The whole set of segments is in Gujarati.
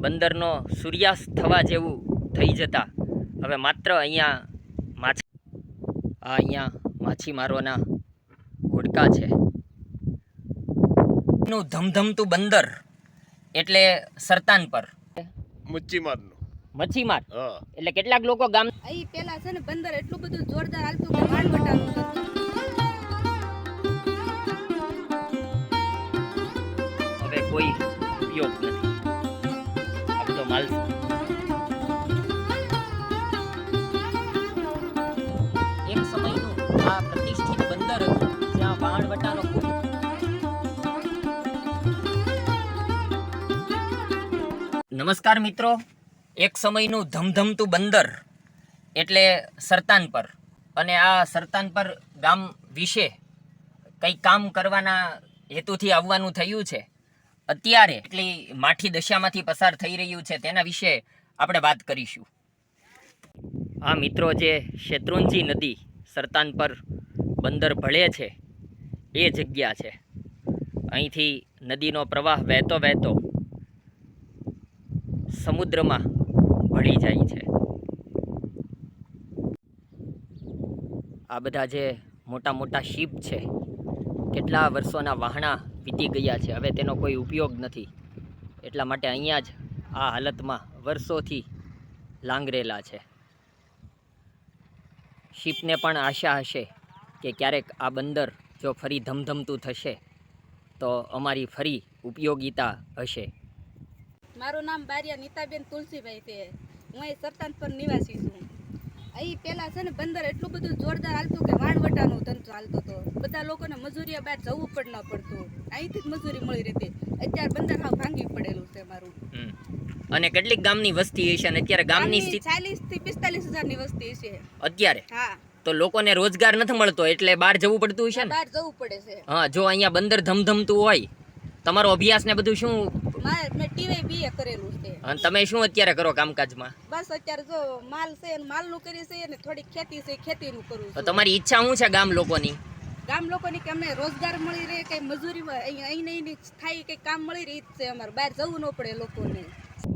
બંદરનો સૂર્યાસ્ત થવા જેવું થઈ જતા હવે માત્ર અહીંયા માછીમારોના હોડકા છે. નું ધમધમતું બંદર એટલે સરતાન પર મચ્છીમાર એટલે કેટલાક લોકો ગામ અહીં પેલા છે ને બંદર એટલું બધું જોરદાર હાલતું કે વાણવટાનું હતું. હવે કોઈ ઉપયોગ નથી. આ બધો માલ એક સમયનું આ પ્રતિષ્ઠિત બંદર હતું જ્યાં વાણવટાનો ખૂબ નમસ્કાર મિત્રો. એક સમયનું ધમધમતું બંદર એટલે સરતાન પર અને આ સરતાન પર ગામ વિશે કંઈ કામ કરવાના હેતુથી આવવાનું થયું છે. અત્યારે એટલી માઠી દશામાંથી પસાર થઈ રહ્યું છે તેના વિશે આપણે વાત કરીશું. આ મિત્રો જે શેત્રુંજી નદી સરતાન પર બંદર ભળે છે એ જગ્યા છે. અહીંથી નદીનો પ્રવાહ વહેતો વહેતો સમુદ્રમાં ભળી જાય છે. આ બધા જે મોટા મોટા શિપ છે કેટલા વર્ષોના વહાણા વીતી ગયા છે. હવે તેનો કોઈ ઉપયોગ નથી. એટલા માટે અહીંયા જ આ હાલતમાં વર્ષોથી લાંગરેલા છે. શિપને પણ આશા હશે કે ક્યારેક આ બંદર જો ફરી ધમધમતું થશે તો અમારી ફરી ઉપયોગિતા હશે. મારું નામ બારિયા નીતાબેન તુલસીભાઈ છે. હું અહીં સરતાન પર નિવાસી છું. અહીં પેલા છે ને બંદર એટલું બધું જોરદાર હાલતું કે વાણવટાનું ધંધો હાલતો હતો. બધા લોકોને મજૂરીયા બહાર જવું પણ ન પડતું. અહીંથી જ મજૂરી મળી રહેતી. અત્યારે બંદર હાવ ભાંગી પડેલું છે મારું. અને કેટલીક ગામની વસ્તી છે અને અત્યારે ગામની 40 થી 45,000 ની વસ્તી છે અત્યારે. હા, તો લોકોને રોજગાર નથી મળતો એટલે બહાર જવું પડતું હશે ને. બહાર જવું પડે છે. હા, જો અહીંયા બંદર ધમધમતું હોય તમારો અભ્યાસ ને બધું શું મેં ટીવાય બીએ કરેલું છે. અને તમે શું અત્યારે કરો કામકાજમાં? બસ અત્યારે જો માલ છે અને માલનું કરી છે અને થોડી ખેતી છે, ખેતીનું કરું તો છું. તમારી ઈચ્છા શું છે ગામ લોકોની? ગામ લોકોની કે અમને રોજગાર મળી રહે, કઈ મજૂરી અહીં થાય, કઈ કામ મળી રહે છે. અમારે બહાર જવું ન પડે લોકોને.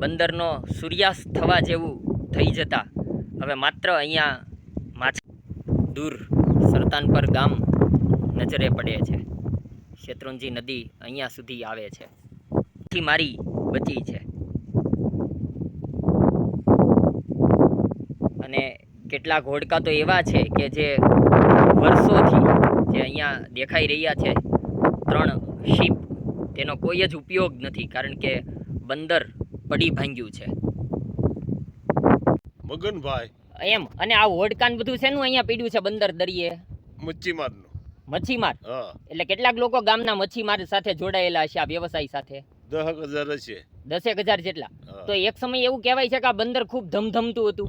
બંદરનો સૂર્યાસ્ત થવા જેવું થઈ જતા હવે માત્ર અહીંયા દૂર સરતાન પર ગામ નજરે પડે છે. શેત્રુંજી નદી અહીંયા સુધી આવે છે. થી મારી બચી છે અને કેટલાક હોડકા તો એવા છે કે જે વર્ષોથી જે અહીંયા દેખાઈ રહ્યા છે 3 શિપ તેનો કોઈ જ ઉપયોગ નથી કારણ કે બંદર પડી ભાંગ્યું છે. મગનભાઈ એમ અને આ હોડકાન બધું શેનું અહીંયા પીડ્યું છે બંદર દરિયે? મચ્છીમાર. એટલે કેટલાક લોકો ગામના મચ્છીમાર સાથે જોડાયેલા છે આ વ્યવસાય સાથે? 10,000 છે. 10,000 જેટલા. તો એક સમય એવું કહેવાય છે કે આ બંદર ખૂબ ધમધમતું હતું.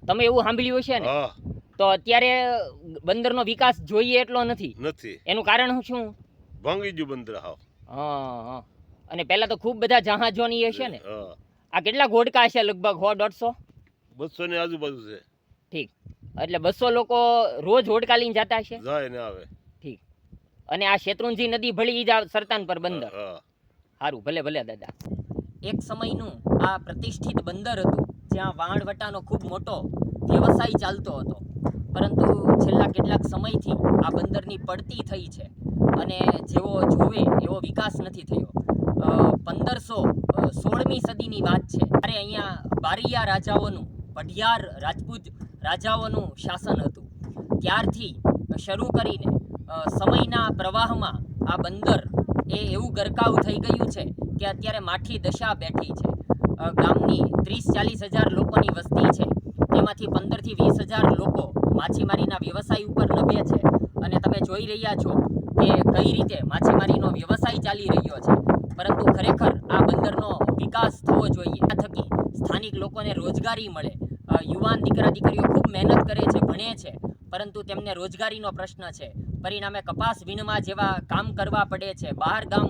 તમે એવું સાંભળ્યું હશે ને? તો અત્યારે બંદરનો વિકાસ જોઈએ એટલો નથી. એનું કારણ શું? ભાંગી ગયું બંદર હાવ. હા. અને પહેલા તો ખૂબ બધા જહાજોની હશે ને? આ કેટલા હોડકા છે? લગભગ 100-150? 200 ની આજુબાજુ છે. ઠીક. એટલે 200 લોકો રોજ હોડકા લઈને જતા હશે? જાય ને આવે. ઠીક. અને આ શેત્રુંજી નદી ભળી જ સરતાન પર બંદર. સારું, ભલે દાદા. એક સમયનું આ પ્રતિષ્ઠિત બંદર હતું જ્યાં વાણવટાનો ખૂબ મોટો વ્યવસાય ચાલતો હતો. પરંતુ છેલ્લા કેટલાક સમયથી આ બંદરની પડતી થઈ છે અને જેવો જોવે એવો વિકાસ નથી થયો. 1516મી સદીની વાત છે ત્યારે અહીંયા બારિયા રાજાઓનું, પઢિયાર રાજપૂત રાજાઓનું શાસન હતું. ત્યારથી શરૂ કરીને સમયના પ્રવાહમાં આ બંદર એ એવું ગરકાવ થઈ ગયું છે કે અત્યારે માઠી દશા બેઠી છે. ગામની 30-40 હજાર લોકોની વસ્તી છે. તેમાંથી 15થી 20 હજાર લોકો માછીમારીના વ્યવસાય ઉપર નભે છે. અને તમે જોઈ રહ્યા છો કે કઈ રીતે માછીમારીનો વ્યવસાય ચાલી રહ્યો છે. પરંતુ ખરેખર આ બંદરનો વિકાસ થવો જોઈએ. આ થકી સ્થાનિક લોકોને રોજગારી મળે. યુવાન દીકરા દીકરીઓ ખૂબ મહેનત કરે છે, ભણે છે, પરંતુ તેમને રોજગારીનો પ્રશ્ન છે. પરિણામે કપાસ વીણવા જેવા કામ કરવા પડે છે. બહાર ગામ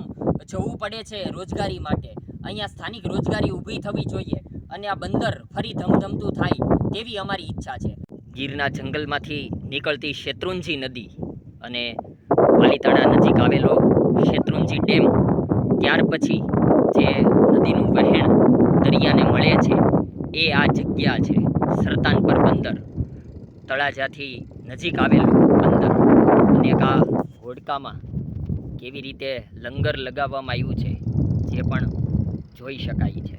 જવું પડે છે રોજગારી માટે. અહીંયા સ્થાનિક રોજગારી ઊભી થવી જોઈએ અને આ બંદર ફરી ધમધમતું થાય તેવી અમારી ઈચ્છા છે. ગીરના જંગલમાંથી નીકળતી શેત્રુંજી નદી અને પાલીતાણા નજીક આવેલો શેત્રુંજી ડેમ, ત્યાર પછી જે નદીનું વહેણ દરિયાને મળે છે એ આ જગ્યા છે, સરતાનપર બંદર. તળાજાથી નજીક આવેલું બંદર. અને આ હોડકામાં કેવી રીતે લંગર લગાવવામાં આવ્યું છે જે પણ જોઈ શકાય છે.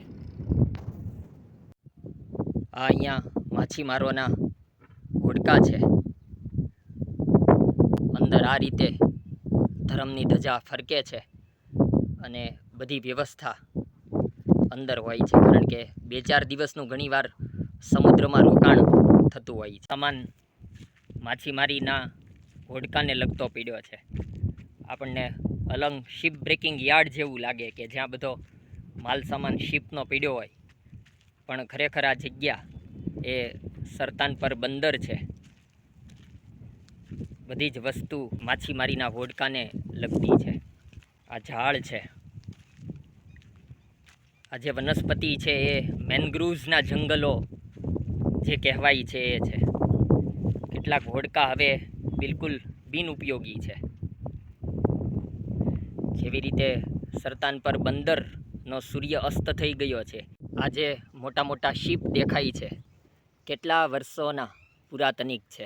આ અહીંયા માછીમારોના હોડકા છે. અંદર આ રીતે ધર્મની ધજા ફરકે છે અને બધી વ્યવસ્થા અંદર હોય છે, કારણ કે 2-4 દિવસનું ઘણીવાર સમુદ્રમાં રોકાણ થતું હોય છે. સામાન માછીમારીના હોડકાને લગતો પીડ્યો છે. આપણને અલંગ શિપ બ્રેકિંગ યાર્ડ જેવું લાગે કે જ્યાં બધો માલ સામાન શિપનો પીડ્યો હોય, પણ ખરેખર આ જગ્યા એ સરતાનપર બંદર છે. બધી જ વસ્તુ માછીમારીના હોડકાને લગતી છે. આ ઝાડ છે, આ જે વનસ્પતિ છે એ મેનગ્રુવ્સના જંગલો જે કહેવાય છે એ છે. કેટલાક હોડકા હવે બિલકુલ બિનઉપયોગી છે. જેવી રીતે સરતાનપર બંદરનો સૂર્ય અસ્ત થઈ ગયો છે, આ જે મોટા મોટા શિપ દેખાય છે કેટલા વર્ષોના પુરાતનિક છે.